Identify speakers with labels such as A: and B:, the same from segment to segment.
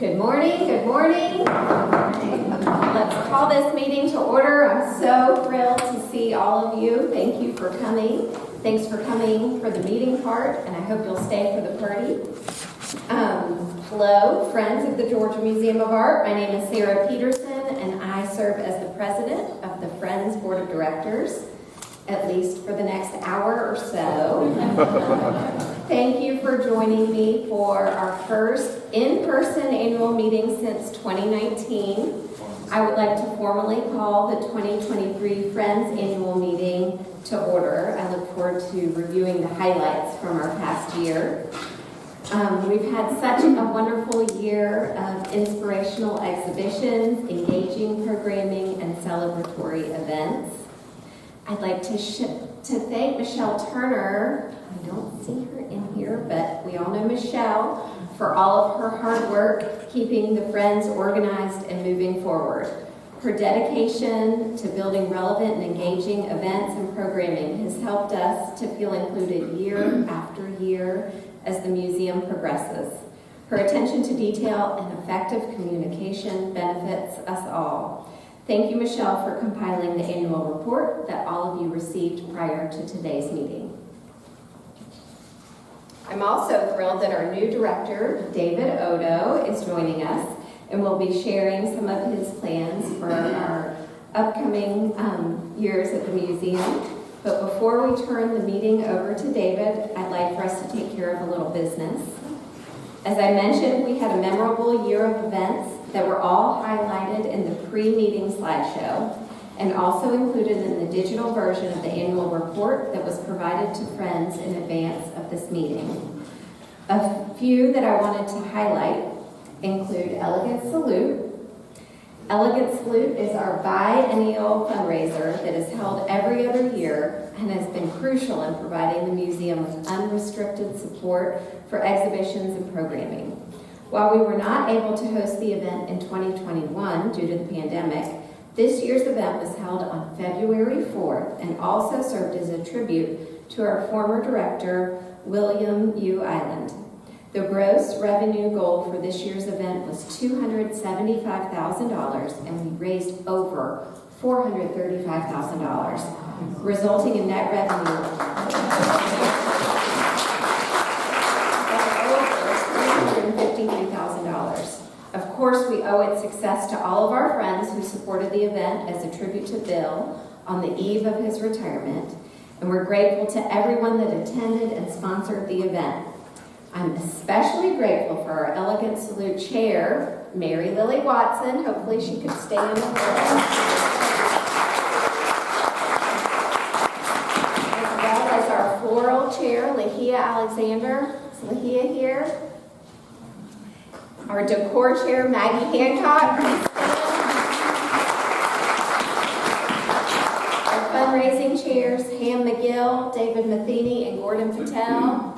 A: Good morning, good morning. Let's call this meeting to order. I'm so thrilled to see all of you. Thank you for coming. Thanks for coming for the meeting part, and I hope you'll stay for the party. Hello, friends of the Georgia Museum of Art. My name is Sarah Peterson, and I serve as the president of the Friends Board of Directors, at least for the next hour or so. Thank you for joining me for our first in-person annual meeting since 2019. I would like to formally call the 2023 Friends Annual Meeting to order. I look forward to reviewing the highlights from our past year. We've had such a wonderful year of inspirational exhibitions, engaging programming, and celebratory events. I'd like to thank Michelle Turner. I don't see her in here, but we all know Michelle for all of her hard work keeping the Friends organized and moving forward. Her dedication to building relevant and engaging events and programming has helped us to feel included year after year as the museum progresses. Her attention to detail and effective communication benefits us all. Thank you, Michelle, for compiling the annual report that all of you received prior to today's meeting. I'm also thrilled that our new director, David Odo, is joining us and will be sharing some of his plans for our upcoming years at the museum. But before we turn the meeting over to David, I'd like for us to take care of a little business. As I mentioned, we had a memorable year of events that were all highlighted in the pre-meeting slideshow and also included in the digital version of the annual report that was provided to friends in advance of this meeting. A few that I wanted to highlight include Elegant Salute. Elegant Salute is our biennial fundraiser that is held every other year and has been crucial in providing the museum with unrestricted support for exhibitions and programming. While we were not able to host the event in 2021 due to the pandemic, this year's event was held on February 4th and also served as a tribute to our former director, William U. Island. The gross revenue goal for this year's event was $275,000, and we raised over $435,000, resulting in net revenue of over $353,000. Of course, we owe its success to all of our friends who supported the event as a tribute to Bill on the eve of his retirement, and we're grateful to everyone that attended and sponsored the event. I'm especially grateful for our Elegant Salute chair, Mary Lily Watson. Hopefully she could stay in the room. As well as our floral chair, Lahia Alexander. Is Lahia here? Our decor chair, Maggie Hancock. Our fundraising chairs, Ham McGill, David Matheny, and Gordon Patel.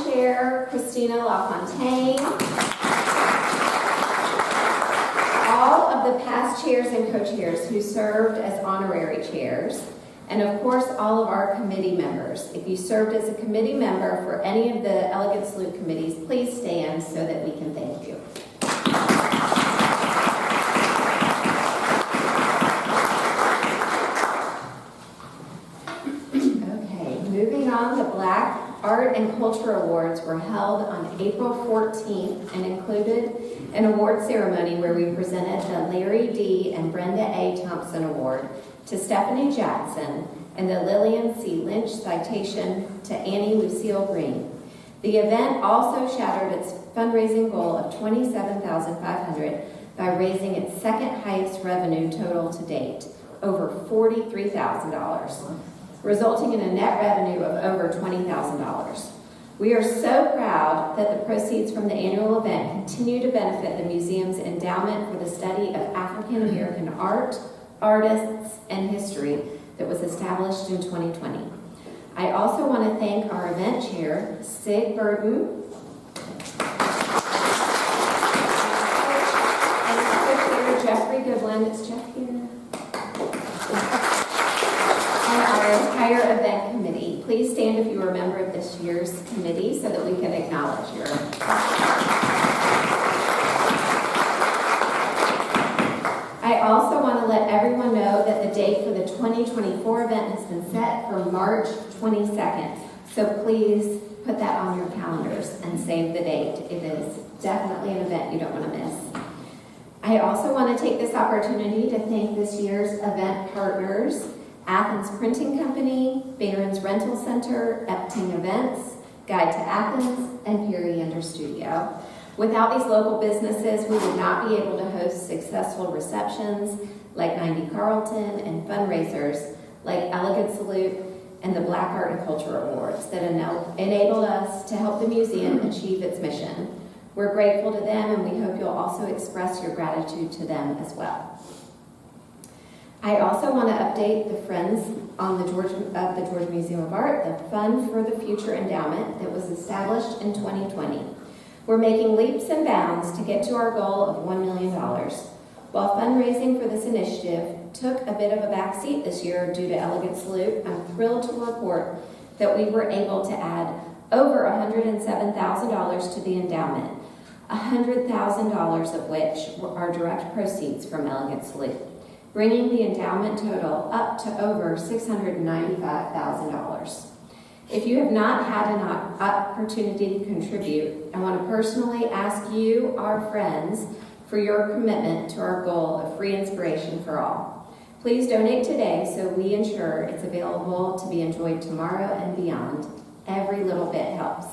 A: Chair, Christina LaFontaine. All of the past chairs and co-chairs who served as honorary chairs, and of course all of our committee members. If you served as a committee member for any of the Elegant Salute committees, please stand so that we can thank you. Okay, moving on, the Black Art and Culture Awards were held on April 14th and included an award ceremony where we presented the Larry D. and Brenda A. Thompson Award to Stephanie Jackson and the Lillian C. Lynch Citation to Annie Lucille Green. The event also shattered its fundraising goal of $27,500 by raising its second highest revenue total to date, over $43,000. Resulting in a net revenue of over $20,000. We are so proud that the proceeds from the annual event continue to benefit the museum's endowment for the study of African American art, artists, and history that was established in 2020. I also want to thank our event chair, Sig Burton, and co-chair Jeffrey Goodland. Is Jeff here? And our entire event committee. Please stand if you are a member of this year's committee so that we can acknowledge your. I also want to let everyone know that the date for the 2024 event has been set for March 22nd. So please put that on your calendars and save the date. It is definitely an event you don't want to miss. I also want to take this opportunity to thank this year's event partners: Athens Printing Company, Barron's Rental Center, Epting Events, Guide to Athens, and Perry Under Studio. Without these local businesses, we would not be able to host successful receptions like 90 Carlton and fundraisers like Elegant Salute and the Black Art and Culture Awards that enabled us to help the museum achieve its mission. We're grateful to them, and we hope you'll also express your gratitude to them as well. I also want to update the Friends of the Georgia Museum of Art, the Fund for the Future Endowment that was established in 2020. We're making leaps and bounds to get to our goal of $1 million. While fundraising for this initiative took a bit of a backseat this year due to Elegant Salute, I'm thrilled to report that we were able to add over $107,000 to the endowment, $100,000 of which are direct proceeds from Elegant Salute, bringing the endowment total up to over $695,000. If you have not had an opportunity to contribute, I want to personally ask you, our friends, for your commitment to our goal of free inspiration for all. Please donate today so we ensure it's available to be enjoyed tomorrow and beyond. Every little bit helps.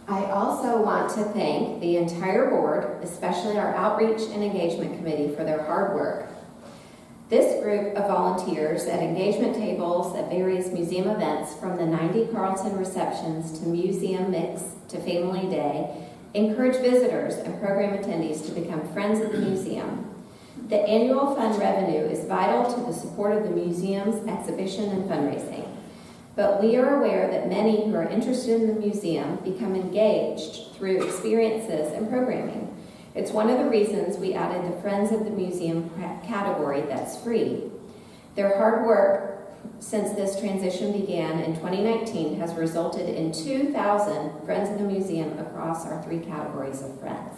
A: I also want to thank the entire board, especially our Outreach and Engagement Committee, for their hard work. This group of volunteers at engagement tables at various museum events, from the 90 Carlton receptions to Museum Mix to Family Day, encourage visitors and program attendees to become friends of the museum. The annual fund revenue is vital to the support of the museum's exhibition and fundraising. But we are aware that many who are interested in the museum become engaged through experiences and programming. It's one of the reasons we added the Friends of the Museum category that's free. Their hard work since this transition began in 2019 has resulted in 2,000 Friends of the Museum across our 3 categories of friends.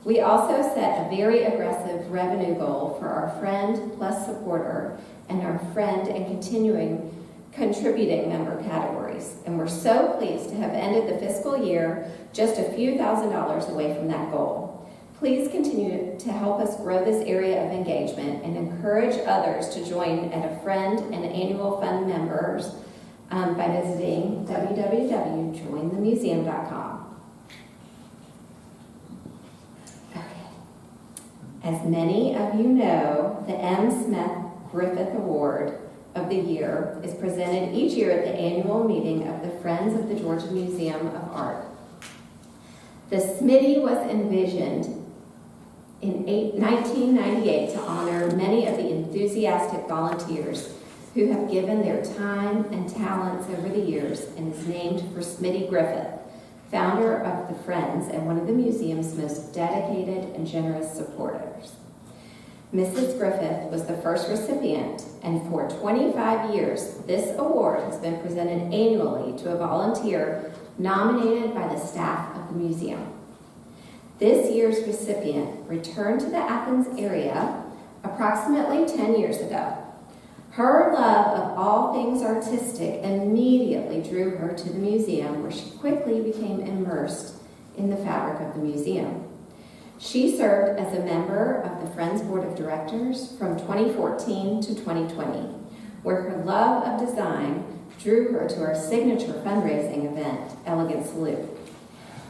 A: We also set a very aggressive revenue goal for our Friend plus Supporter and our Friend and Continuing Contributing member categories, and we're so pleased to have ended the fiscal year just a few $1,000s away from that goal. Please continue to help us grow this area of engagement and encourage others to join at a Friend and Annual Fund members by visiting www.jointhemuseum.com. Okay. As many of you know, the M. Smith Griffith Award of the Year is presented each year at the annual meeting of the Friends of the Georgia Museum of Art. The Smitty was envisioned in 1998 to honor many of the enthusiastic volunteers who have given their time and talents over the years, and is named for Smitty Griffith, founder of the Friends and one of the museum's most dedicated and generous supporters. Mrs. Griffith was the first recipient, and for 25 years, this award has been presented annually to a volunteer nominated by the staff of the museum. This year's recipient returned to the Athens area approximately 10 years ago. Her love of all things artistic immediately drew her to the museum, where she quickly became immersed in the fabric of the museum. She served as a member of the Friends Board of Directors from 2014 to 2020, where her love of design drew her to our signature fundraising event, Elegant Salute.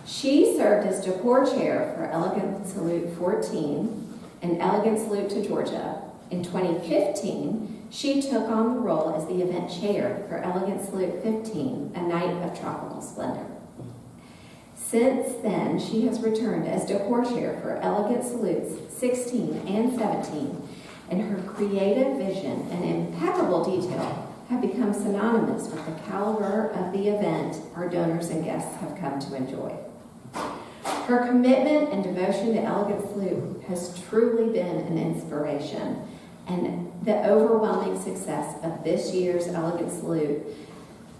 A: She served as decor chair for Elegant Salute 14 and Elegant Salute to Georgia. In 2015, she took on the role as the event chair for Elegant Salute 15, a night of tropical splendor. Since then, she has returned as decor chair for Elegant Salutes 16 and 17, and her creative vision and impeccable detail have become synonymous with the caliber of the event our donors and guests have come to enjoy. Her commitment and devotion to Elegant Salute has truly been an inspiration, And the overwhelming success of this year's Elegant Salute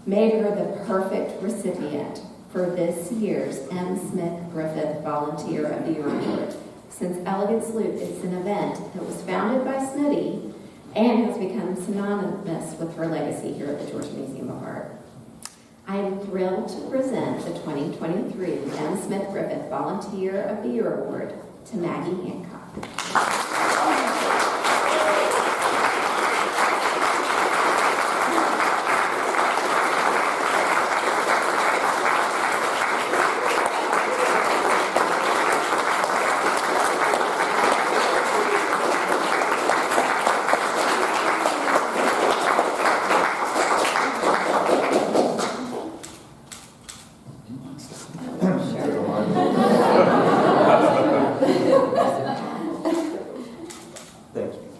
A: made her the perfect recipient for this year's M. Smith Griffith Volunteer of the Year Award. Since Elegant Salute is an event that was founded by Smitty and has become synonymous with her legacy here at the Georgia Museum of Art. I am thrilled to present the 2023 M. Smith Griffith Volunteer of the Year Award to Maggie Hancock.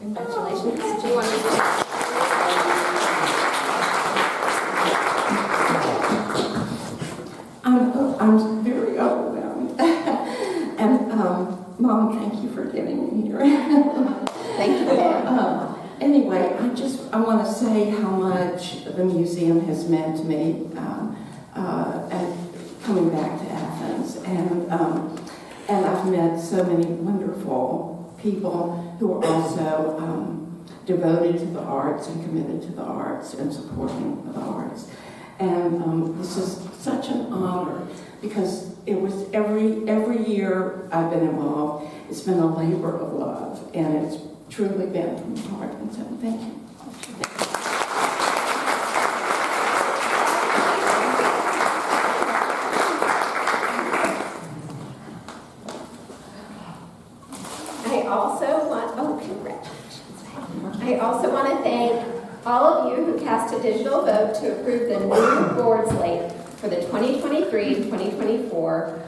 A: Congratulations. Do you want to do
B: I'm very overwhelmed. And Mom, thank you for getting me here.
A: Thank you.
B: Anyway, I want to say how much the museum has meant to me and coming back to Athens. And I've met so many wonderful people who are also devoted to the arts and committed to the arts and supporting the arts. And this is such an honor because it was every year I've been involved, it's been a labor of love, and it's truly been from the heart. And so thank you.
A: I also want to thank all of you who cast a digital vote to approve the new board slate for the 2023-2024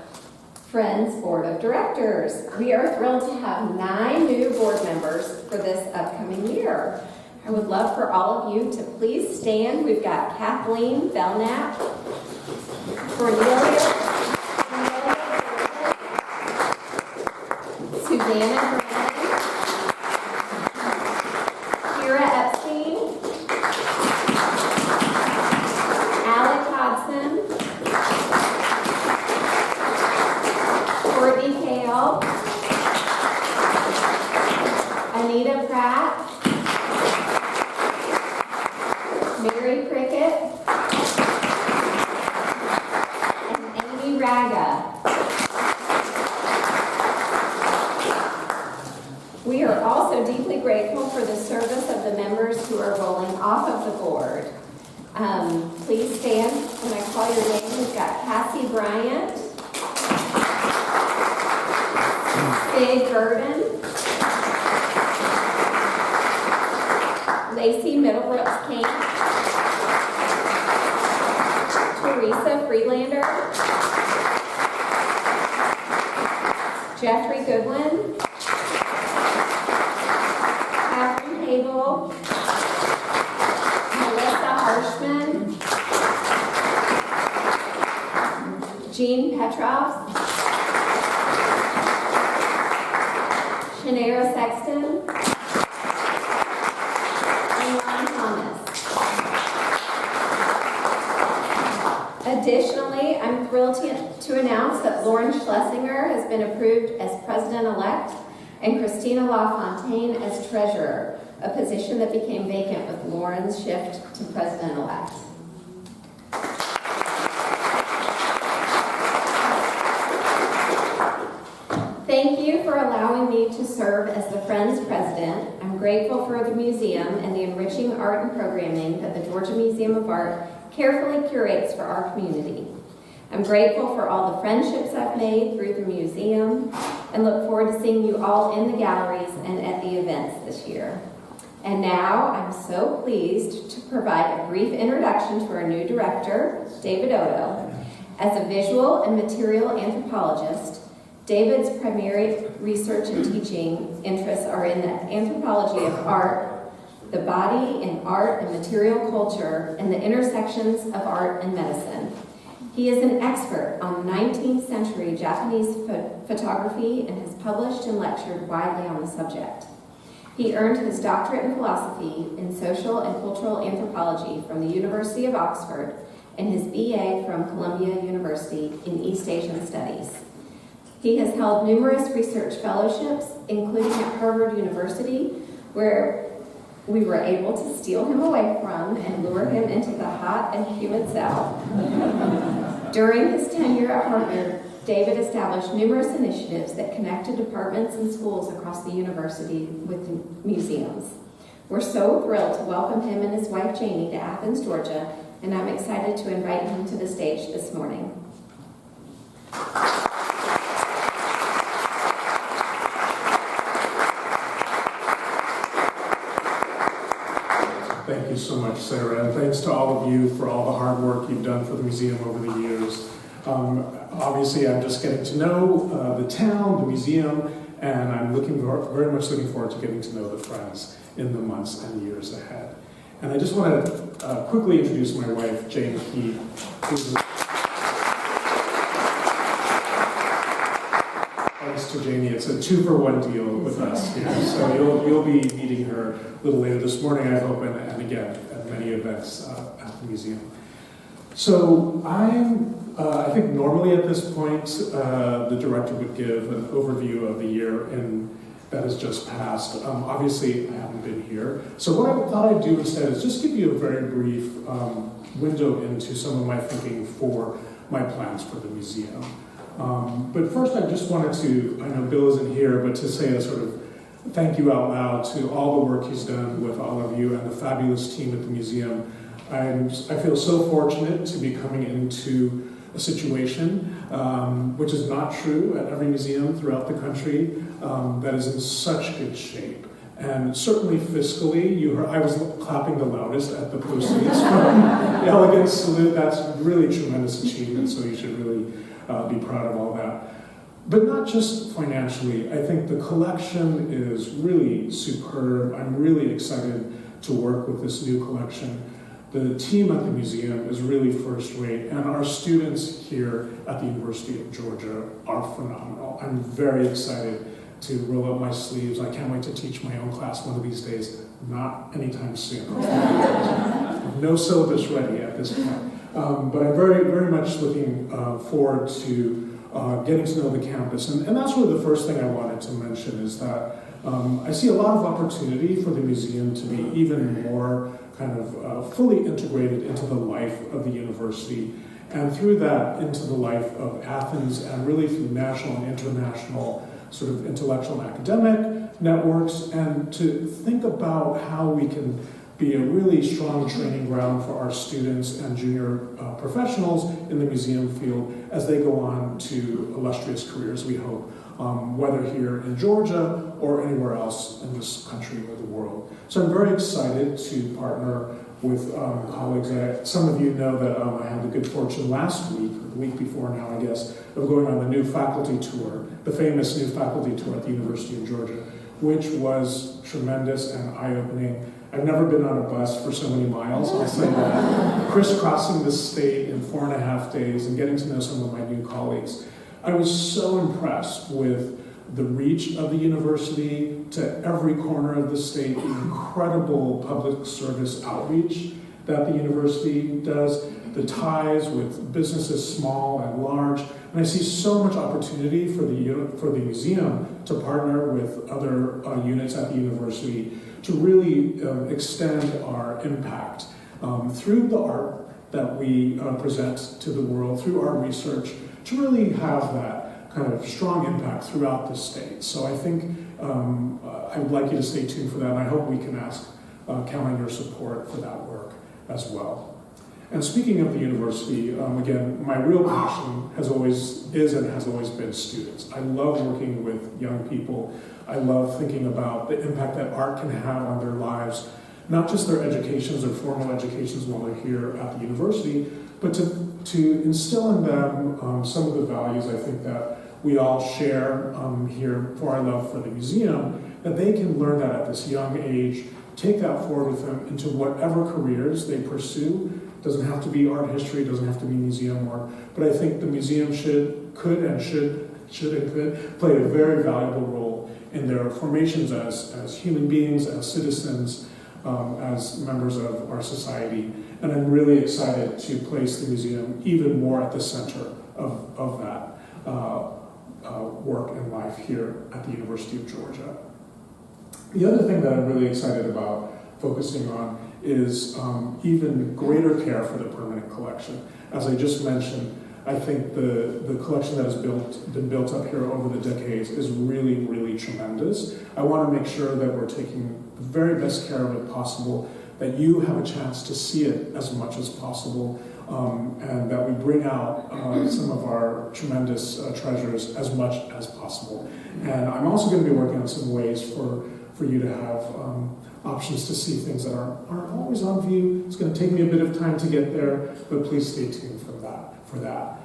A: Friends Board of Directors. We are thrilled to have 9 new board members for this upcoming year. I would love for all of you to please stand. We've got Kathleen Belknap, Cornelia, Susanna, Anita Pratt, Mary Cricket, and Amy Raga. We are also deeply grateful for the service of the members who are rolling off of the board. Please stand when I call your name. We've got Cassie Bryant, Sid Burden, Lacey Middlebrooks King, Teresa Freelander, Jeffrey Goodwin, Catherine Hable, Melissa Harshman, Jean Petroff, Shanera Sexton, Additionally, I'm thrilled to announce that Lauren Schlesinger has been approved as President-elect and Christina LaFontaine as Treasurer, a position that became vacant with Lauren's shift to President-elect. Thank you for allowing me to serve as the Friends President. I'm grateful for the museum and the enriching art and programming that the Georgia Museum of Art carefully curates for our community. I'm grateful for all the friendships I've made through the museum and look forward to seeing you all in the galleries and at the events this year. And now I'm so pleased to provide a brief introduction to our new director, David Odo. As a visual and material anthropologist, David's primary research and teaching interests are in the anthropology of art, the body in art and material culture, and the intersections of art and medicine. He is an expert on 19th century Japanese photography and has published and lectured widely on the subject. He earned his doctorate in philosophy in social and cultural anthropology from the University of Oxford and his BA from Columbia University in East Asian Studies. He has held numerous research fellowships, including at Harvard University, where we were able to steal him away from and lure him into the hot and humid South. During his tenure at Harvard, David established numerous initiatives that connected departments and schools across the university with museums. We're so thrilled to welcome him and his wife Janie to Athens, Georgia, and I'm excited to invite him to the stage this morning.
C: Thank you so much, Sarah, and thanks to all of you for all the hard work you've done for the museum over the years. Obviously, I'm just getting to know the town, the museum, and I'm very much looking forward to getting to know the friends in the months and years ahead. And I just want to quickly introduce my wife, Jane Key, who's thanks to Janie, it's a 2-for-1 deal with us here. So you'll be meeting her a little later this morning, I hope, and again at many events at the museum. So I think normally at this point, the director would give an overview of the year that has just passed. Obviously, I haven't been here. So what I thought I'd do instead is just give you a very brief window into some of my thinking for my plans for the museum. But first, I just wanted to, I know Bill isn't here, but to say a sort of thank you out loud to all the work he's done with all of you and the fabulous team at the museum. I feel so fortunate to be coming into a situation, which is not true at every museum throughout the country, that is in such good shape. And certainly fiscally, I was clapping the loudest at the proceeds from the Elegant Salute. That's really tremendous achievement, so you should really be proud of all that. But not just financially, I think the collection is really superb. I'm really excited to work with this new collection. The team at the museum is really first rate, and our students here at the University of Georgia are phenomenal. I'm very excited to roll up my sleeves. I can't wait to teach my own class one of these days, not anytime soon. No syllabus ready at this point. But I'm very, very much looking forward to getting to know the campus. And that's really the first thing I wanted to mention is that I see a lot of opportunity for the museum to be even more kind of fully integrated into the life of the university, and through that into the life of Athens, and really through national and international sort of intellectual and academic networks, and to think about how we can be a really strong training ground for our students and junior professionals in the museum field as they go on to illustrious careers, we hope, whether here in Georgia or anywhere else in this country or the world. So I'm very excited to partner with colleagues. Some of you know that I had the good fortune last week, or the week before now, I guess, of going on the new faculty tour, the famous new faculty tour at the University of Georgia, which was tremendous and eye-opening. I've never been on a bus for so many miles, I'll say that. Crisscrossing the state in 4.5 days and getting to know some of my new colleagues. I was so impressed with the reach of the university to every corner of the state, the incredible public service outreach that the university does, the ties with businesses small and large. And I see so much opportunity for the museum to partner with other units at the university to really extend our impact through the art that we present to the world, through our research, to really have that kind of strong impact throughout the state. So I think I would like you to stay tuned for that, and I hope we can count on your support for that work as well. And speaking of the university, again, my real passion has always been students. I love working with young people. I love thinking about the impact that art can have on their lives, not just their educations or formal educations while they're here at the university, but to instill in them some of the values I think that we all share here for our love for the museum, that they can learn that at this young age, take that forward with them into whatever careers they pursue. Doesn't have to be art history, doesn't have to be museum work, but I think the museum should play a very valuable role in their formations as human beings, as citizens, as members of our society. And I'm really excited to place the museum even more at the center of that work and life here at the University of Georgia. The other thing that I'm really excited about focusing on is even greater care for the permanent collection. As I just mentioned, I think the collection that has been built up here over the decades is really, really tremendous. I want to make sure that we're taking the very best care of it possible, that you have a chance to see it as much as possible, and that we bring out some of our tremendous treasures as much as possible. And I'm also going to be working on some ways for you to have options to see things that aren't always on view. It's going to take me a bit of time to get there, but please stay tuned for that.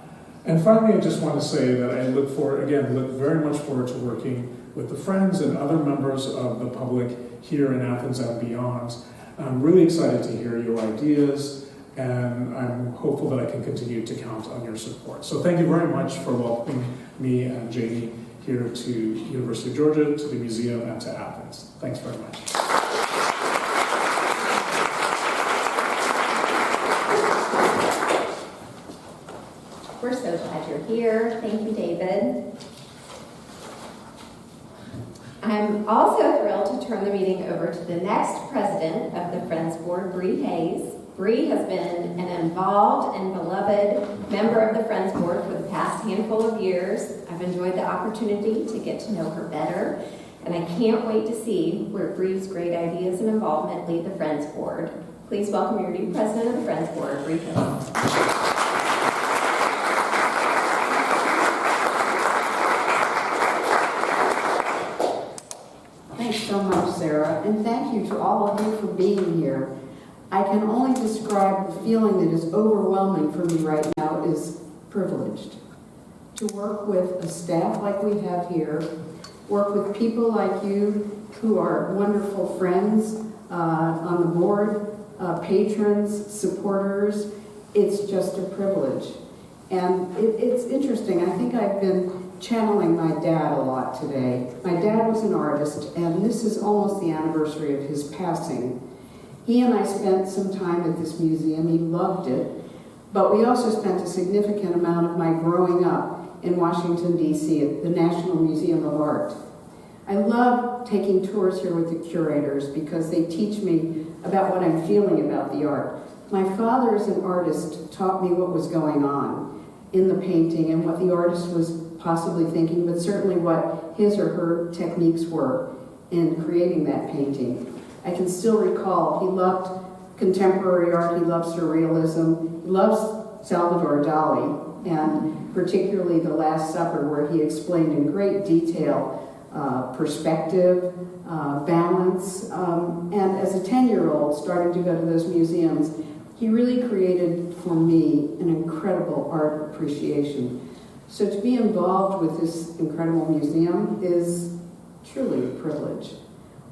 C: And finally, I just want to say that I look very much forward to working with the Friends and other members of the public here in Athens and beyond. I'm really excited to hear your ideas, and I'm hopeful that I can continue to count on your support. So thank you very much for welcoming me and Jamie here to University of Georgia, to the museum, and to Athens. Thanks very much.
A: We're so glad you're here. Thank you, David. I'm also thrilled to turn the meeting over to the next president of the Friends Board, Bree Hayes. Bree has been an involved and beloved member of the Friends Board for the past handful of years. I've enjoyed the opportunity to get to know her better, and I can't wait to see where Bree's great ideas and involvement lead the Friends Board. Please welcome your new president of the Friends Board, Bree Hayes.
D: Thanks so much, Sarah, and thank you to all of you for being here. I can only describe the feeling that is overwhelming for me right now is privileged. To work with a staff like we have here, work with people like you who are wonderful friends on the board, patrons, supporters. It's just a privilege. And it's interesting. I think I've been channeling my dad a lot today. My dad was an artist, and this is almost the anniversary of his passing. He and I spent some time at this museum. He loved it. But we also spent a significant amount of my growing up in Washington, D.C. at the National Museum of Art. I love taking tours here with the curators because they teach me about what I'm feeling about the art. My father, as an artist, taught me what was going on in the painting and what the artist was possibly thinking, but certainly what his or her techniques were in creating that painting. I can still recall he loved contemporary art, he loved surrealism, he loves Salvador Dali, and particularly The Last Supper, where he explained in great detail perspective, balance, and as a 10-year-old starting to go to those museums, he really created for me an incredible art appreciation. So to be involved with this incredible museum is truly a privilege.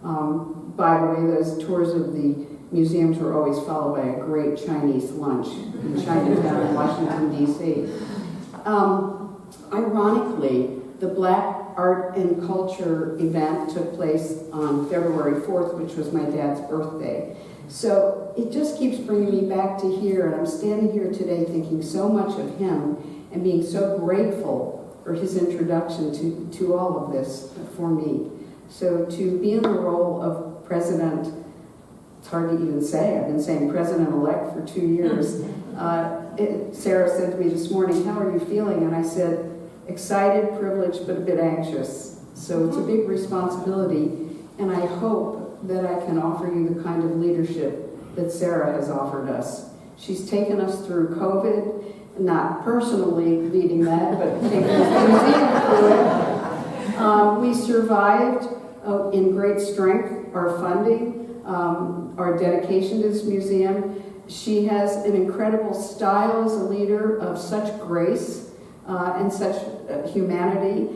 D: By the way, those tours of the museums were always followed by a great Chinese lunch in Chinatown in Washington, D.C. Ironically, the Black Art and Culture event took place on February 4th, which was my dad's birthday. So it just keeps bringing me back to here, and I'm standing here today thinking so much of him and being so grateful for his introduction to all of this for me. So to be in the role of president, it's hard to even say. I've been saying president-elect for 2 years. Sarah said to me this morning, "How are you feeling?" And I said, excited, privileged, but a bit anxious. So it's a big responsibility, and I hope that I can offer you the kind of leadership that Sarah has offered us. She's taken us through COVID, not personally leading that, but taking us through it. We survived in great strength, our funding, our dedication to this museum. She has an incredible style as a leader of such grace and such humanity.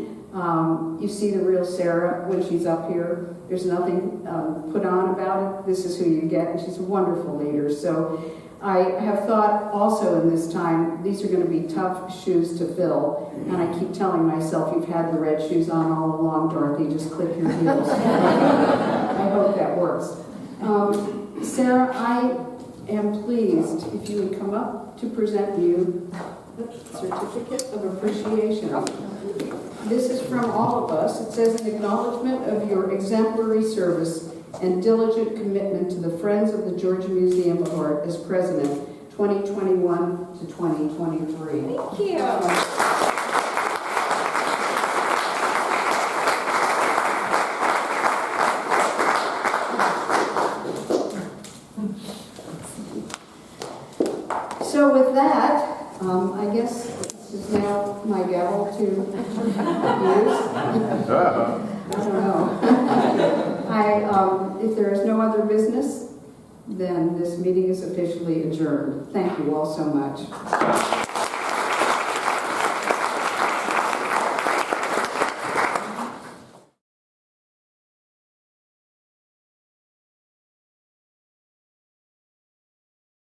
D: You see the real Sarah when she's up here. There's nothing put on about it. This is who you get, and she's a wonderful leader. So I have thought also in this time, these are going to be tough shoes to fill, and I keep telling myself, you've had the red shoes on all along, Dorothy, just click your heels. I hope that works. Sarah, I am pleased if you would come up to present you the certificate of appreciation. This is from all of us. It says, an acknowledgement of your exemplary service and diligent commitment to the Friends of the Georgia Museum of Art as president, 2021 to 2023.
A: Thank you.
D: So with that, I guess this is now my gavel to use. I don't know. If there is no other business, then this meeting is officially adjourned. Thank you all so much.